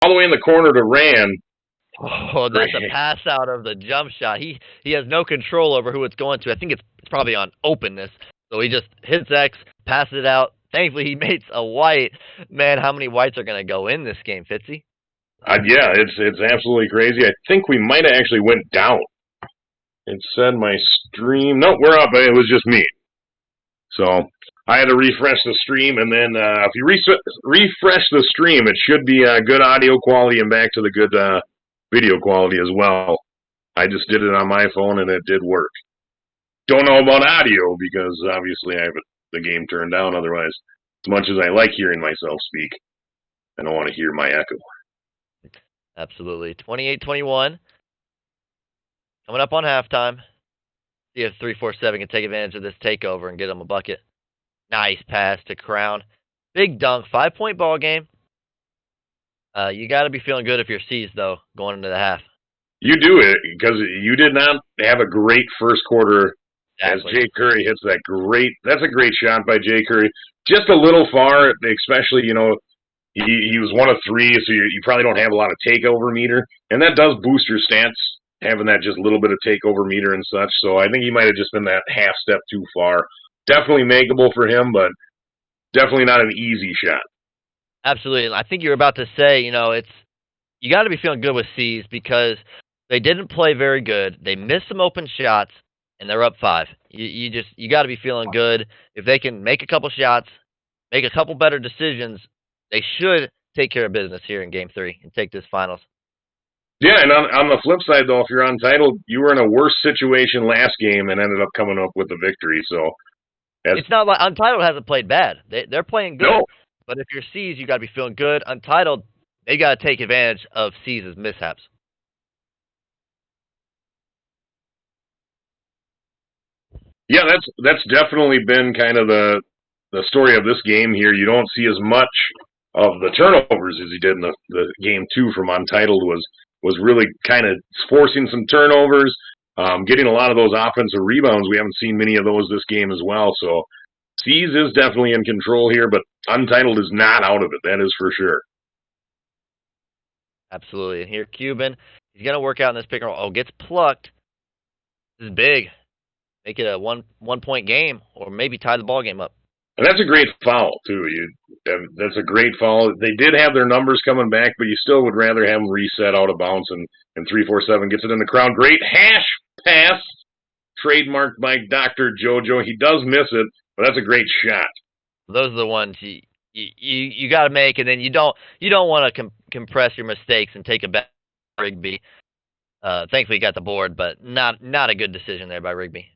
all the way in the corner to Rand. Oh, that's a pass out of the jump shot. He has no control over who it's going to. I think it's probably on openness. So he just hits X, passes it out. Thankfully, he makes a white. Man, how many whites are going to go in this game, Fitzy? Yeah, it's absolutely crazy. I think we might have actually went down. It said my stream. No, we're up. It was just me. So I had to refresh the stream, and then if you refresh the stream, it should be good audio quality and back to the good video quality as well. I just did it on my phone, and it did work. Don't know about audio because obviously I have the game turned down. Otherwise, as much as I like hearing myself speak, I don't want to hear my echo. Absolutely. 28-21. Coming up on halftime. See if 347 can take advantage of this takeover and get them a bucket. Nice pass to Crown. Big dunk. 5-point ball game. You got to be feeling good if you're C's, though, going into the half. You do it because you did not have a great first quarter. Exactly. As Jay Curry hits that's a great shot by Jay Curry. Just a little far, especially, he was 1 of 3, so you probably don't have a lot of takeover meter. And that does boost your stats, having that just little bit of takeover meter and such. So I think he might have just been that half step too far. Definitely makeable for him, but definitely not an easy shot. Absolutely. I think you're about to say, you got to be feeling good with C's because they didn't play very good. They missed some open shots, and they're up 5. You got to be feeling good. If they can make a couple shots, make a couple better decisions, they should take care of business here in Game 3 and take this finals. Yeah, and on the flip side, though, if you're Untitled, you were in a worse situation last game and ended up coming up with a victory. So it's not like Untitled hasn't played bad. They're playing good. No. But if you're C's, you got to be feeling good. Untitled, they got to take advantage of C's mishaps. Yeah, that's definitely been kind of the story of this game here. You don't see as much of the turnovers as you did in the game 2 from Untitled was really kind of forcing some turnovers, getting a lot of those offensive rebounds. We haven't seen many of those this game as well. So C's is definitely in control here, but Untitled is not out of it. That is for sure. Absolutely. And here, Cuban, he's going to work out in this pick and roll. Oh, gets plucked. This is big. Make it a one-point game or maybe tie the ball game up. And that's a great foul, too. That's a great foul. They did have their numbers coming back, but you still would rather have them reset out of bounds, and 347 gets it in the crowd. Great hash pass, trademarked by Dr. JOJO. He does miss it, but that's a great shot. Those are the ones you got to make, and then you don't want to compress your mistakes and take a bet Rigby. Thankfully, he got the board, but not a good decision there by Rigby.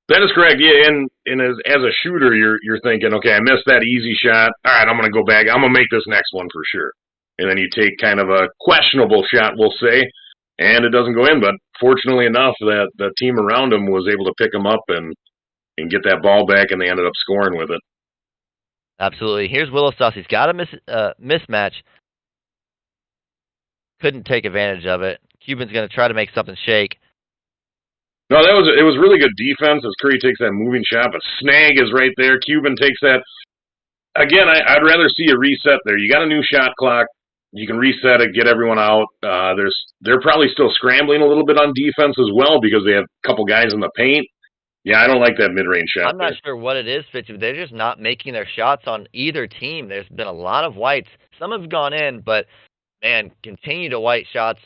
That is correct. Yeah, and as a shooter, you're thinking, okay, I missed that easy shot. All right, I'm going to go back. I'm going to make this next one for sure. And then you take kind of a questionable shot, we'll say, and it doesn't go in. But fortunately enough, that the team around him was able to pick him up and get that ball back, and they ended up scoring with it. Absolutely. Here's Willow Sauce. He's got a mismatch. Couldn't take advantage of it. Cuban's going to try to make something shake. No, it was really good defense as Curry takes that moving shot, but Snag is right there. Cuban takes that. Again, I'd rather see a reset there. You got a new shot clock. You can reset it, get everyone out. They're probably still scrambling a little bit on defense as well because they have a couple guys in the paint. Yeah, I don't like that mid-range shot. I'm not sure what it is, Fitzy. They're just not making their shots on either team. There's been a lot of whites. Some have gone in, but, man, continue to white shots.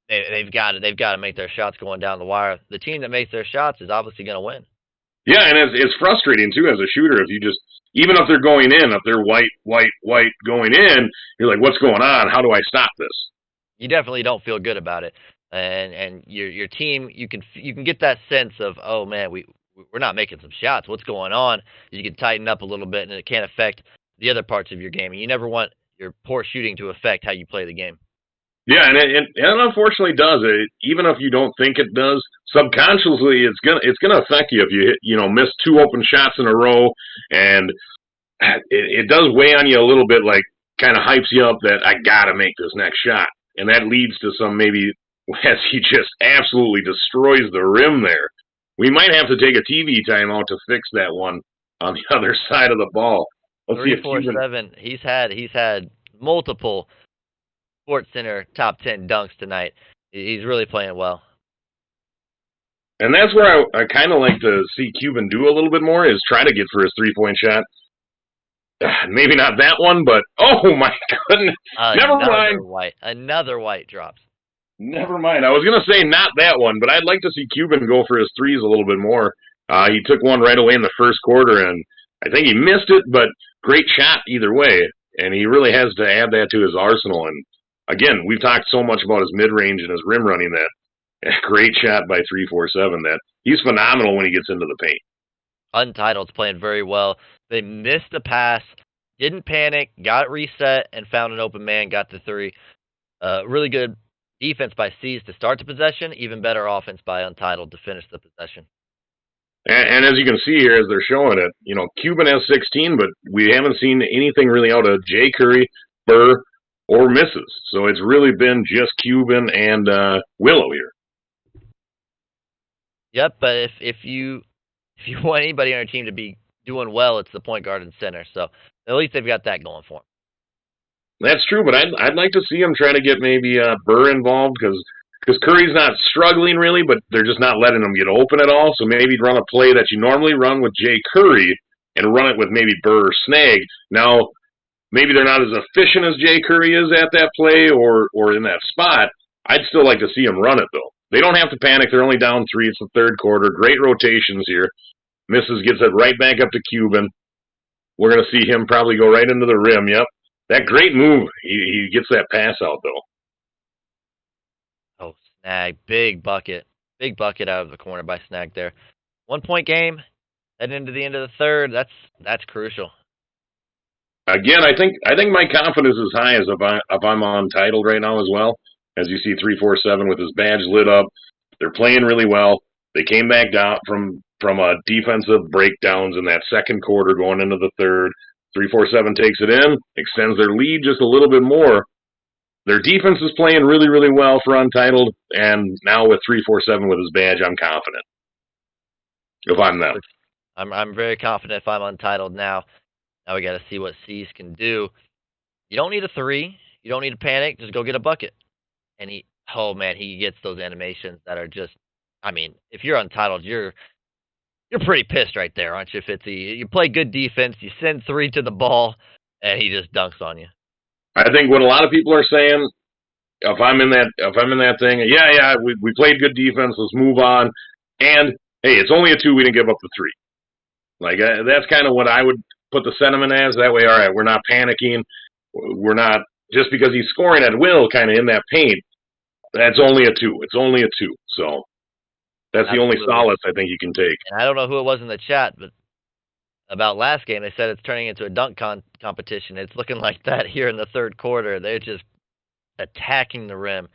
They've got to make their shots going down the wire. The team that makes their shots is obviously going to win. Yeah, and it's frustrating, too, as a shooter. If you just, even if they're going in, if they're white going in, you're like, what's going on? How do I stop this? You definitely don't feel good about it. And your team, you can get that sense of, oh, man, we're not making some shots. What's going on? You can tighten up a little bit, and it can't affect the other parts of your game. And you never want your poor shooting to affect how you play the game. Yeah, and it unfortunately does. Even if you don't think it does, subconsciously it's gonna affect you if you miss 2 open shots in a row, and it does weigh on you a little bit, like kind of hypes you up that I gotta make this next shot, and that leads to some maybe as he just absolutely destroys the rim there. We might have to take a TV timeout to fix that one on the other side of the ball. Let's see if 3-4-7. He's had multiple Sports Center top 10 dunks tonight. He's really playing well. And that's where I kind of like to see Cuban do a little bit more, is try to get for his three-point shot. Maybe not that one, but oh my goodness. Never mind. Another white drops. Never mind. I was going to say not that one, but I'd like to see Cuban go for his threes a little bit more. He took one right away in the first quarter, and I think he missed it, but great shot either way. And he really has to add that to his arsenal. And again, we've talked so much about his mid-range and his rim running, that great shot by 347. That he's phenomenal when he gets into the paint. Untitled's playing very well. They missed a pass, didn't panic, got reset, and found an open man, got the three. Really good defense by C's to start the possession, even better offense by Untitled to finish the possession. And as you can see here, as they're showing it, Cuban has 16, but we haven't seen anything really out of Jay Curry, Burr, or misses. So it's really been just Cuban and Willow here. Yep, but if you want anybody on your team to be doing well, it's the point guard and center. So at least they've got that going for them. That's true, but I'd like to see him try to get maybe Burr involved, because Curry's not struggling really, but they're just not letting him get open at all. So maybe run a play that you normally run with Jay Curry and run it with maybe Burr or Snag. Now, maybe they're not as efficient as Jay Curry is at that play or in that spot. I'd still like to see him run it, though. They don't have to panic. They're only down 3. It's the third quarter. Great rotations here. Misses, gets it right back up to Cuban. We're going to see him probably go right into the rim. Yep. That great move. He gets that pass out, though. Oh, Snag. Big bucket. Big bucket out of the corner by Snag there. 1-point game. Heading into the end of the third. That's crucial. Again, I think my confidence is high as if I'm on Untitled right now as well. As you see, 347 with his badge lit up. They're playing really well. They came back down from a defensive breakdowns in that second quarter going into the third. 347 takes it in, extends their lead just a little bit more. Their defense is playing really, really well for Untitled, and now with 347 with his badge, I'm confident. If I'm them. I'm very confident if I'm Untitled now. Now we got to see what C's can do. You don't need a 3. You don't need to panic. Just go get a bucket. And he gets those animations that are just, I mean, if you're Untitled, you're pretty pissed right there, aren't you, Fitzy? You play good defense, you send 3 to the ball, and he just dunks on you. I think what a lot of people are saying, if I'm in that thing, we played good defense, let's move on. And hey, it's only a 2, we didn't give up the 3. Like that's kind of what I would put the sentiment as. That way, all right, we're not panicking. We're not, just because he's scoring at will kind of in that paint, that's only a 2. It's only a 2. So that's Absolutely. The only solace I think you can take. And I don't know who it was in the chat, but about last game, they said it's turning into a dunk competition. It's looking like that here in the third quarter. They're just attacking the rim.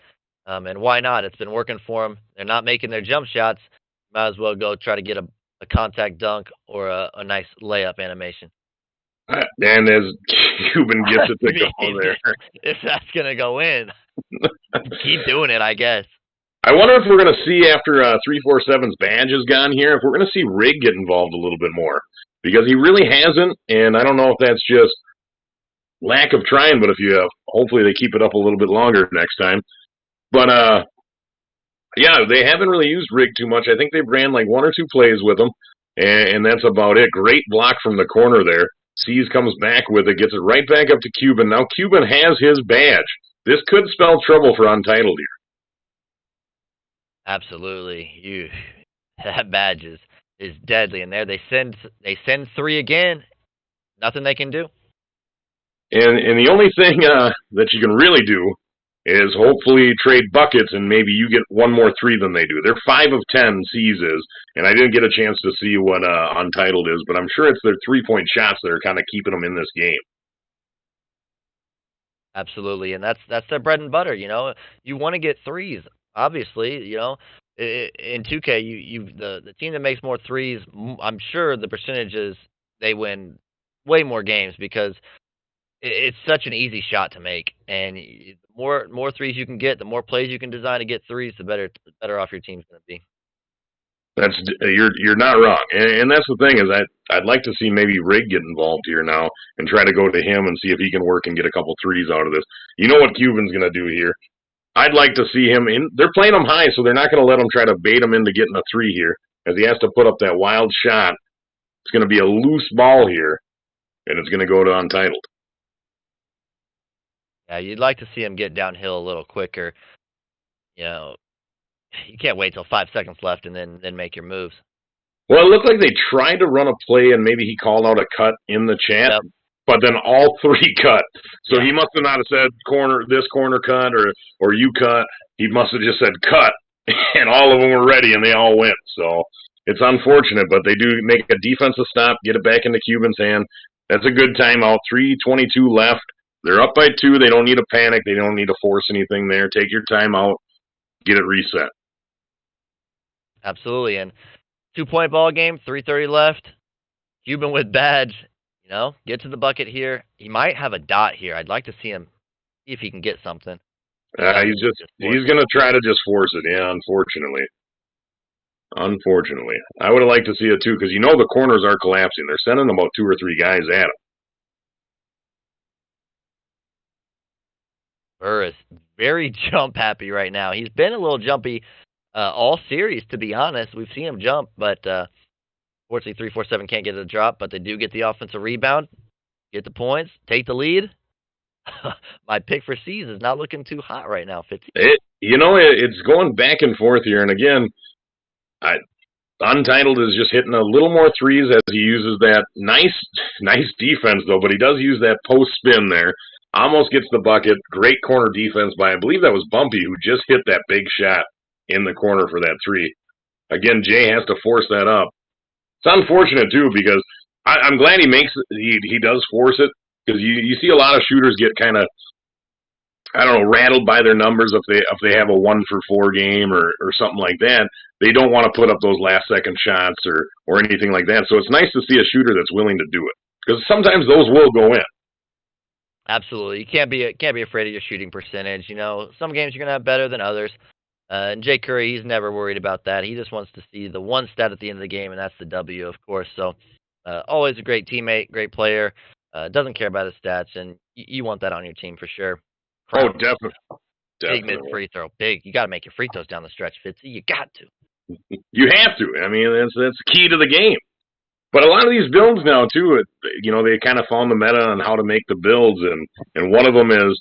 And why not? It's been working for them. They're not making their jump shots. Might as well go try to get a contact dunk or a nice layup animation. And as Cuban gets it to go there. If that's going to go in, keep doing it, I guess. I wonder if we're going to see, after 347's badge is gone here, if we're going to see Rig get involved a little bit more. Because he really hasn't, and I don't know if that's just lack of trying, but hopefully they keep it up a little bit longer next time. But, they haven't really used Rig too much. I think they've ran like 1 or 2 plays with him, and that's about it. Great block from the corner there. C's comes back with it, gets it right back up to Cuban. Now Cuban has his badge. This could spell trouble for Untitled here. Absolutely. That badge is deadly in there. They send 3 again. Nothing they can do. And the only thing that you can really do is hopefully trade buckets, and maybe you get 1 more 3 than they do. They're 5 of 10, C's is, and I didn't get a chance to see what Untitled is, but I'm sure it's their 3-point shots that are kind of keeping them in this game. Absolutely, and that's their bread and butter. You want to get 3s, obviously. In 2K, the team that makes more 3s, I'm sure the percentages they win way more games because it's such an easy shot to make, and the more 3s you can get, the more plays you can design to get 3s, the better off your team's going to be. You're not wrong, and that's the thing is I'd like to see maybe Rig get involved here now and try to go to him and see if he can work and get a couple threes out of this. You know what Cuban's going to do here? I'd like to see him in. They're playing him high, so they're not going to let him try to bait him into getting a three here, as he has to put up that wild shot. It's going to be a loose ball here, and it's going to go to Untitled. Yeah, you'd like to see him get downhill a little quicker. You know, you can't wait till 5 seconds left and then make your moves. Well, it looked like they tried to run a play, and maybe he called out a cut in the chat, Yep. but then all three cut. So he must have not have said this corner cut, or you cut. He must have just said cut, and all of them were ready, and they all went. So it's unfortunate, but they do make a defensive stop, get it back into Cuban's hand. That's a good timeout. 3:22 left. They're up by 2. They don't need to panic. They don't need to force anything there. Take your timeout. Get it reset. Absolutely. And 2-point ball game, 3:30 left. Cuban with badge. You know, get to the bucket here. He might have a dot here. I'd like to see him see if he can get something. He's going to try to just force it. Yeah, unfortunately. I would have liked to see it too, because you know the corners are collapsing. They're sending about 2 or 3 guys at him. Burr is very jump happy right now. He's been a little jumpy all series, to be honest. We've seen him jump, but fortunately 347 can't get a drop, but they do get the offensive rebound, get the points, take the lead. My pick for C's is not looking too hot right now, 50. It's going back and forth here, and again, Untitled is just hitting a little more threes as he uses that nice defense, though, but he does use that post spin there. Almost gets the bucket. Great corner defense by, I believe that was Bumpy, who just hit that big shot in the corner for that three. Again, Jay has to force that up. It's unfortunate, too, because I'm glad he does force it, because you see a lot of shooters get kind of, rattled by their numbers if they have a 1-for-4 game or something like that. They don't want to put up those last-second shots or anything like that. So it's nice to see a shooter that's willing to do it, because sometimes those will go in. Absolutely. You can't be afraid of your shooting percentage. You know, some games you're going to have better than others. And Jay Curry, he's never worried about that. He just wants to see the one stat at the end of the game, and that's the W, of course. So always a great teammate, great player. Doesn't care about his stats, and you want that on your team for sure. Oh, definitely. Big mid free throw. Big. You got to make your free throws down the stretch, Fitzy. You got to. You have to. I mean, that's key to the game. But a lot of these builds now, too, they kind of found the meta on how to make the builds, and one of them is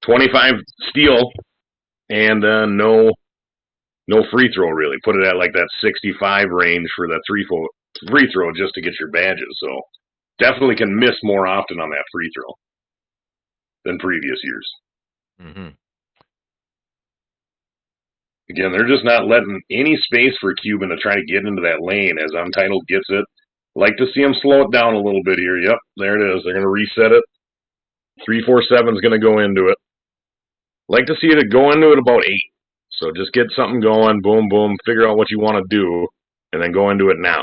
25 steal and no free throw, really. Put it at like that 65 range for that free throw just to get your badges. So definitely can miss more often on that free throw than previous years. Mm-hmm. Again, they're just not letting any space for Cuban to try to get into that lane as Untitled gets it. Like to see him slow it down a little bit here. Yep, there it is. They're going to reset it. 347 is going to go into it. Like to see it go into it about 8. So just get something going. Boom, boom. Figure out what you want to do, and then go into it now.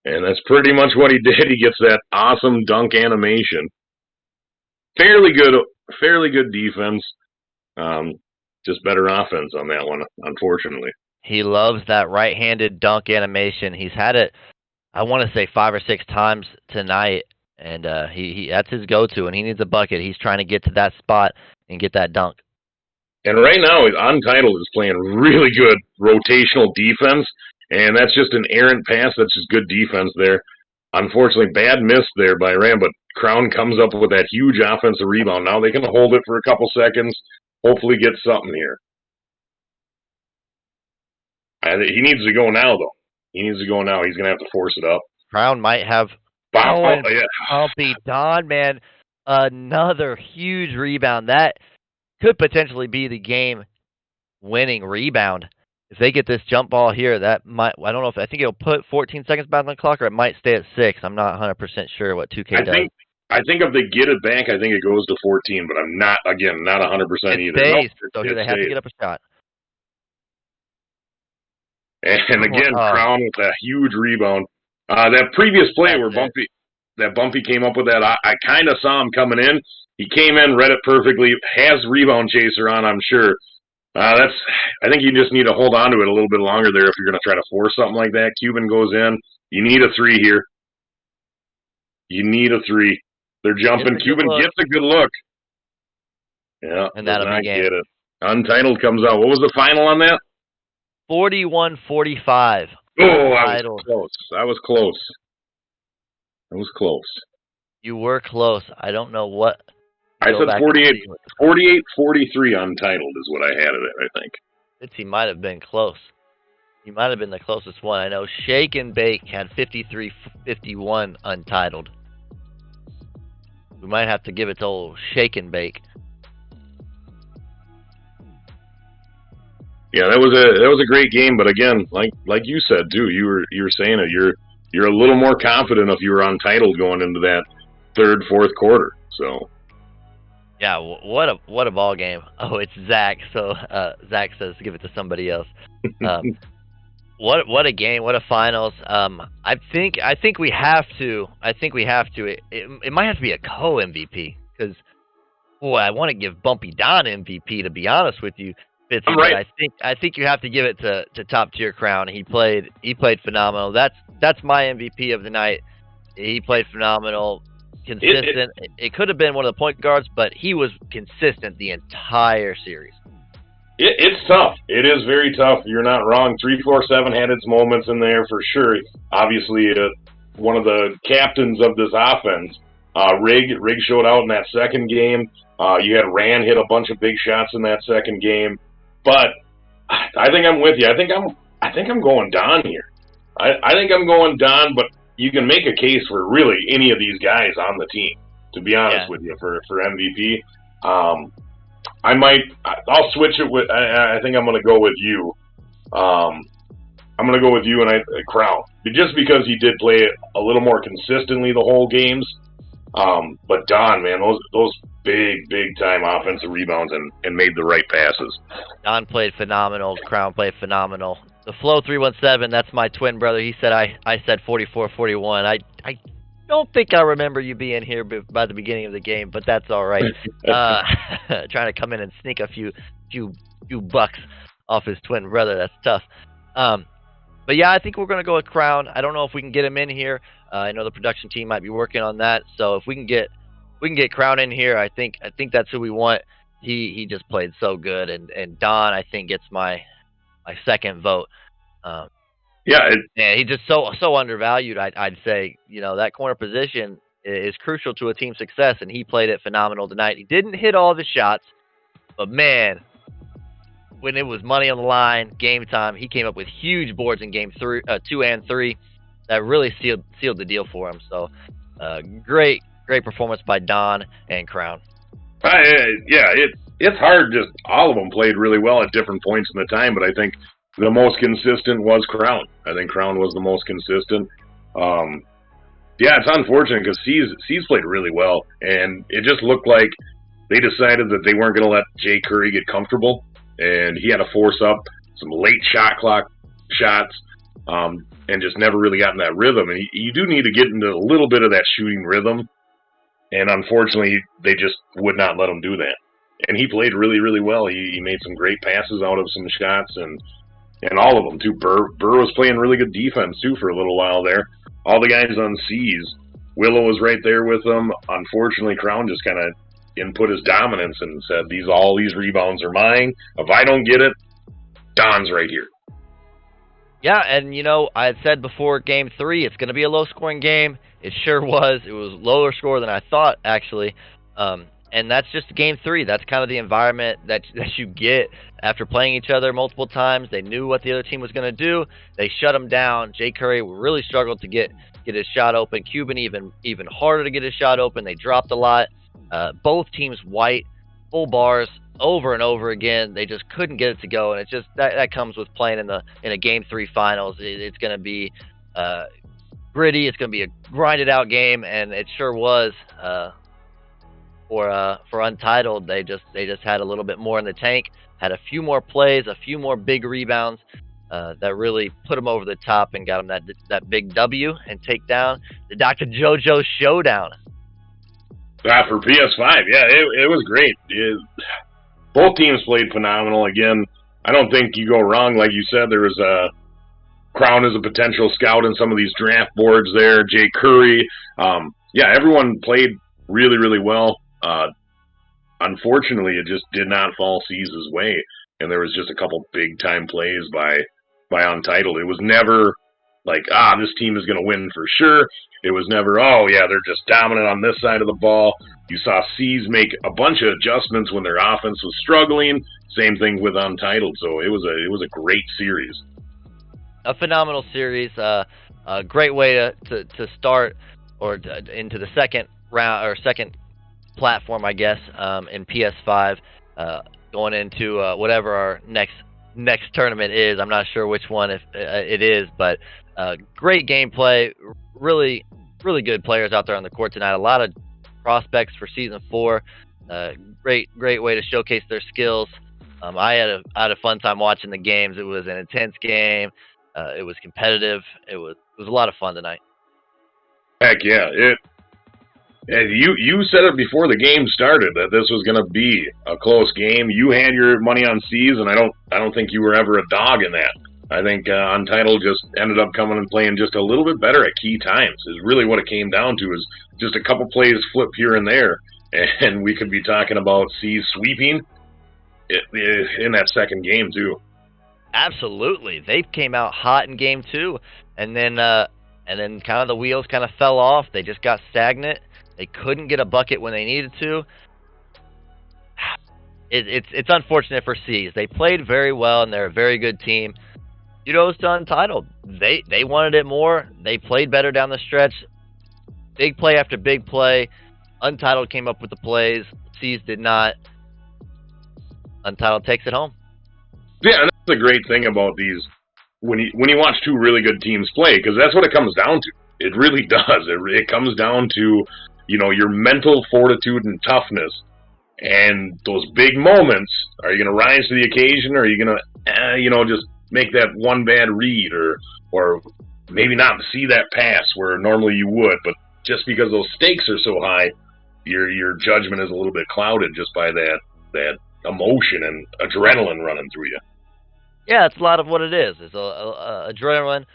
And that's pretty much what he did. He gets that awesome dunk animation. Fairly good defense. Just better offense on that one, unfortunately. He loves that right-handed dunk animation. He's had it, I want to say 5 or 6 times tonight, and he that's his go-to. And he needs a bucket. He's trying to get to that spot and get that dunk. And right now, Untitled is playing really good rotational defense, and that's just an errant pass. That's just good defense there. Unfortunately, bad miss there by Ram, but Crown comes up with that huge offensive rebound. Now they can hold it for a couple seconds, hopefully get something here. He needs to go now, though. He needs to go now. He's going to have to force it up. Crown might have Bumpy Don, man. Another huge rebound. That could potentially be the game-winning rebound. If they get this jump ball here, that might, I don't know I think it'll put 14 seconds back on the clock, or it might stay at 6. I'm not 100% sure what 2K does. I think if they get it back, I think it goes to 14, but I'm not 100% either. Stays, so here they have to get up a shot. And again, Crown with a huge rebound. That previous play where Bumpy came up with that, I kind of saw him coming in. He came in, read it perfectly, has rebound chaser on, I'm sure. That's. I think you just need to hold on to it a little bit longer there if you're going to try to force something like that. Cuban goes in. You need a 3 here. You need a 3. They're jumping. Cuban gets a good look. Yeah, and that'll be game. Get it. Untitled comes out. What was the final on that? 41-45. Oh, I was close. I was close. I was close. You were close. I don't know what. I said 48-43 Untitled is what I had it at, I think. He might have been close. He might have been the closest one. I know Shake and Bake had 53-51 Untitled. We might have to give it to old Shake and Bake. Yeah, that was a great game, but again, like you said too, you were saying it. You're a little more confident if you were Untitled going into that third, fourth quarter. So. Yeah, what a ball game. Oh, it's Zach. So Zach says give it to somebody else. What a game. What a finals. I think we have to. It might have to be a co-MVP because boy, I want to give Bumpy Don MVP to be honest with you. Fitzy, right. I think you have to give it to top tier Crown. He played phenomenal. That's my MVP of the night. He played phenomenal. Consistent. It could have been one of the point guards, but he was consistent the entire series. It's tough. It is very tough. You're not wrong. 3-4-7 had its moments in there for sure. Obviously, one of the captains of this offense, Rig showed out in that second game. You had Rand hit a bunch of big shots in that second game. But I think I'm with you. I think I'm going Don here. I think I'm going Don, but you can make a case for really any of these guys on the team, to be honest with you, for MVP. I'll switch it with, I think I'm going to go with you. I'm going to go with you and Crown. Just because he did play it a little more consistently the whole games. But Don, man, those big time offensive rebounds and made the right passes. Don played phenomenal. Crown played phenomenal. The Flow 317, that's my twin brother. He said I said 44-41. I don't think I remember you being here by the beginning of the game, but that's all right. Trying to come in and sneak a few bucks off his twin brother. That's tough. But yeah, I think we're gonna go with Crown. I don't know if we can get him in here. I know the production team might be working on that. So if we can get Crown in here, I think that's who we want. He just played so good, and Don I think gets my second vote. He's just so undervalued. I'd say that corner position is crucial to a team's success, and he played it phenomenal tonight. He didn't hit all the shots, but man, when it was money on the line, game time, he came up with huge boards in game 2 and 3 that really sealed the deal for him. So great performance by Don and Crown. It's hard. Just all of them played really well at different points in the time, but I think the most consistent was Crown. I think Crown was the most consistent. It's unfortunate because C's played really well, and it just looked like they decided that they weren't going to let Jay Curry get comfortable, and he had to force up some late shot clock shots, and just never really got in that rhythm. And you do need to get into a little bit of that shooting rhythm, and unfortunately, they just would not let him do that. And he played really, really well. He made some great passes out of some shots, and all of them, too. Burr was playing really good defense, too, for a little while there. All the guys on C's. Willow was right there with them. Unfortunately, Crown just kind of input his dominance and said, all these rebounds are mine. If I don't get it, Don's right here. Yeah, and, I had said before Game 3, it's going to be a low-scoring game. It sure was. It was lower score than I thought, actually. And that's just Game 3. That's kind of the environment that you get after playing each other multiple times. They knew what the other team was going to do. They shut them down. Jay Curry really struggled to get his shot open. Cuban even harder to get his shot open. They dropped a lot. Both teams white, full bars over and over again. They just couldn't get it to go, and it's just that comes with playing in a Game 3 finals. It's going to be gritty. It's going to be a grinded out game, and it sure was. For Untitled, they just had a little bit more in the tank, had a few more plays, a few more big rebounds that really put them over the top and got them that big W and take down the Dr. JOJO Showdown. For PS5, yeah, it was great. both teams played phenomenal. Again, I don't think you go wrong. Like you said, there was a Crown as a potential scout in some of these draft boards there. Jay Curry. Yeah, everyone played really, really well. Unfortunately, it just did not fall C's way. And there was just a couple big-time plays by Untitled. It was never like, this team is going to win for sure. It was never, oh, yeah, they're just dominant on this side of the ball. You saw C's make a bunch of adjustments when their offense was struggling. Same thing with Untitled. So it was a great series. A phenomenal series. A great way to start or into the second round or second platform, I guess, in PS5, going into whatever our next tournament is. I'm not sure which one it is, but great gameplay. Really, really good players out there on the court tonight. A lot of prospects for Season 4. Great way to showcase their skills. I had a fun time watching the games. It was an intense game. It was competitive. It was a lot of fun tonight. Heck yeah! And you said it before the game started that this was going to be a close game. You had your money on C's, and I don't think you were ever a dog in that. I think Untitled just ended up coming and playing just a little bit better at key times. Is really what it came down to. Is just a couple plays flip here and there, and we could be talking about C's sweeping in that second game too. Absolutely, they came out hot in game 2, and then kind of the wheels kind of fell off. They just got stagnant. They couldn't get a bucket when they needed to. It's unfortunate for C's. They played very well, and they're a very good team. Kudos to Untitled. They wanted it more. They played better down the stretch. Big play after big play. Untitled came up with the plays. C's did not. Untitled takes it home. Yeah, and that's the great thing about these when you watch two really good teams play, because that's what it comes down to. It really does. It comes down to, your mental fortitude and toughness. And those big moments, are you going to rise to the occasion, or are you going to, just make that one bad read, or maybe not see that pass where normally you would, but just because those stakes are so high, your judgment is a little bit clouded just by that emotion and adrenaline running through you. Yeah, it's a lot of what it is. It's adrenaline.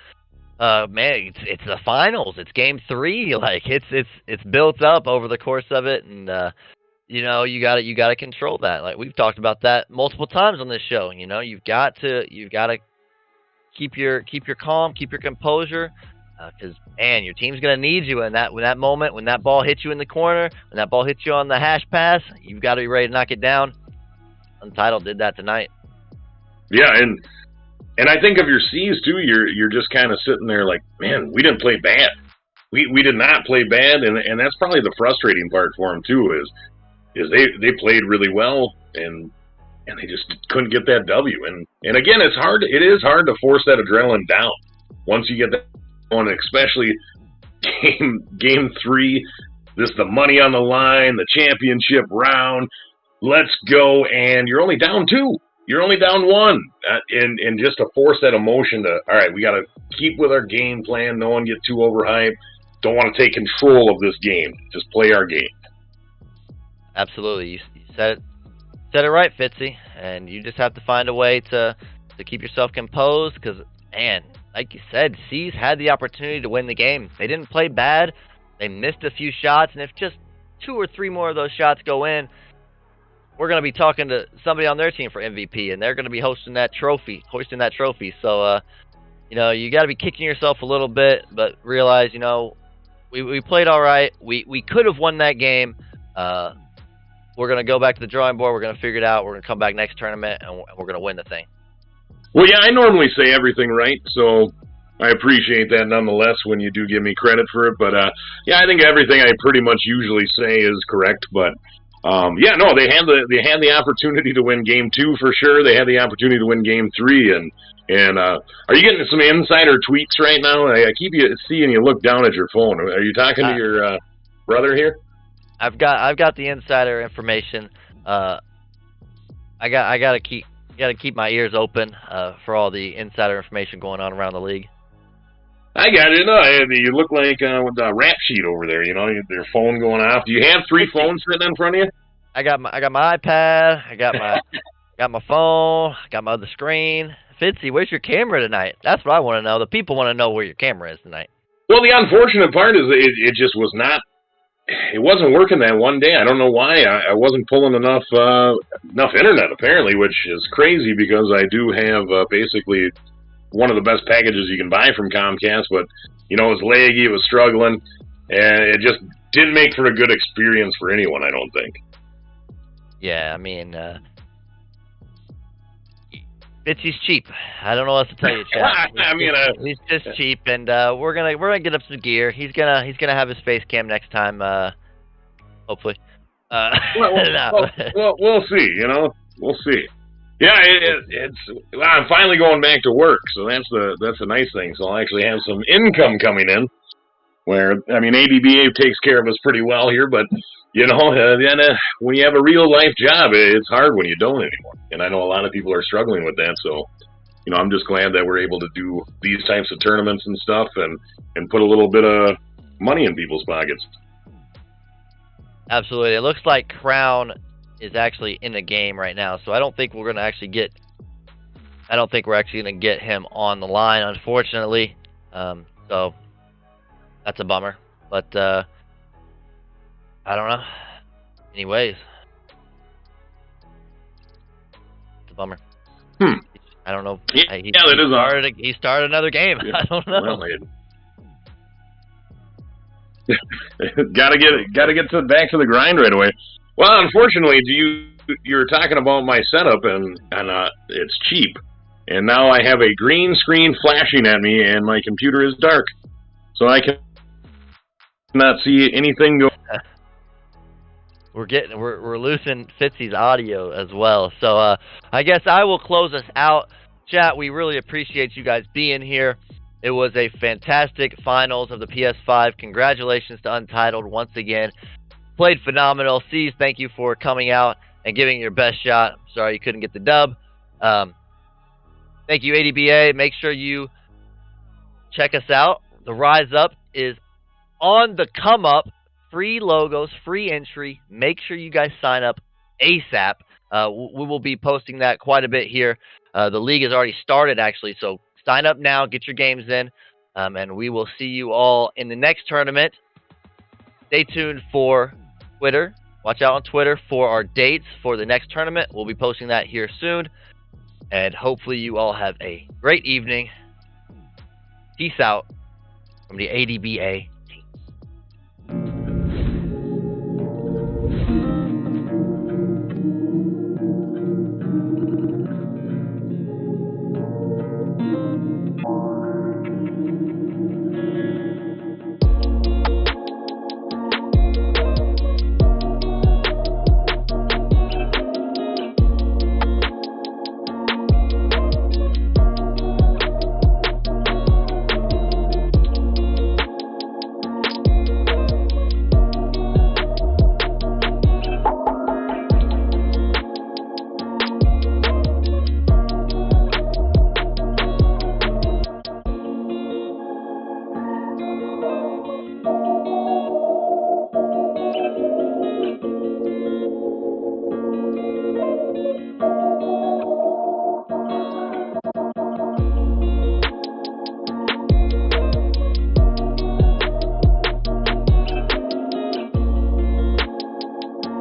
Man, it's the finals. It's game 3. Like it's built up over the course of it, and you got to control that. Like we've talked about that multiple times on this show. You've got to keep your calm, keep your composure, because your team's gonna need you in that moment when that ball hits you in the corner, when that ball hits you on the hash pass. You've got to be ready to knock it down. Untitled did that tonight. Yeah, and I think of your C's too. You're just kind of sitting there like, man, we didn't play bad. We did not play bad, and that's probably the frustrating part for them too. Is they played really well, and they just couldn't get that W. And again, it is hard to force that adrenaline down once you get that going, especially game 3. This is the money on the line, the championship round. Let's go, and you're only down 2. You're only down 1, and just to force that emotion to, all right, we got to keep with our game plan. No one get too overhyped. Don't want to take control of this game. Just play our game. Absolutely, you said it right, Fitzy. And you just have to find a way to keep yourself composed, because, man, like you said, C's had the opportunity to win the game. They didn't play bad. They missed a few shots, and if just 2 or 3 more of those shots go in, we're going to be talking to somebody on their team for MVP, and they're going to be hoisting that trophy. So, you got to be kicking yourself a little bit, but realize, we played all right. We could have won that game. We're going to go back to the drawing board. We're going to figure it out. We're going to come back next tournament, and we're going to win the thing. Well, yeah, I normally say everything right, so I appreciate that nonetheless when you do give me credit for it. But, yeah, I think everything I pretty much usually say is correct, but they had the opportunity to win game 2 for sure. They had the opportunity to win game 3, and are you getting some insider tweets right now? I keep seeing you look down at your phone. Are you talking to your brother here? I've got the insider information. I gotta keep my ears open for all the insider information going on around the league. I got it. No, you look like with a rap sheet over there. Your phone going off. Do you have 3 phones sitting in front of you? I got my iPad. I got my phone. I got my other screen. Fitzy, where's your camera tonight? That's what I want to know. The people want to know where your camera is tonight. Well, the unfortunate part is it just was not. It wasn't working that one day. I don't know why. I wasn't pulling enough internet apparently, which is crazy because I do have basically one of the best packages you can buy from Comcast. But you know, it was laggy, it was struggling, and it just didn't make for a good experience for anyone. I don't think. Yeah, I mean, Fitzy's cheap. I don't know what else to tell you, Chad. I mean, he's just cheap, and we're gonna get up some gear. He's gonna have his face cam next time, hopefully. We'll see. You know, we'll see. Yeah, I'm finally going back to work, so that's the nice thing. So I'll actually have some income coming in. Where I mean, ADBA takes care of us pretty well here, but you know, then when you have a real life job, it's hard when you don't anymore. And I know a lot of people are struggling with that. So, you know, I'm just glad that we're able to do these types of tournaments and stuff, and put a little bit of money in people's pockets. Absolutely. It looks like Crown is actually in the game right now, so I don't think we're gonna actually get. I don't think we're actually gonna get him on the line, unfortunately. So that's a bummer. But I don't know. Anyways, it's a bummer. I don't know. He started another game. Yeah. I don't know. Well, gotta get back to the grind right away. Well, unfortunately, you're talking about my setup, and it's cheap, and now I have a green screen flashing at me, and my computer is dark, so I cannot see anything going. We're losing Fitzy's audio as well. So I guess I will close us out. Chat, we really appreciate you guys being here. It was a fantastic finals of the PS5. Congratulations to Untitled once again. Played phenomenal. C's, thank you for coming out and giving it your best shot. Sorry you couldn't get the dub. Thank you, ADBA. Make sure you check us out. The Rise Up is on the come up. Free logos, free entry. Make sure you guys sign up ASAP. We will be posting that quite a bit here. The league has already started, actually, so sign up now, get your games in, and we will see you all in the next tournament. Stay tuned for Twitter. Watch out on Twitter for our dates for the next tournament. We'll be posting that here soon, and hopefully you all have a great evening. Peace out from the ADBA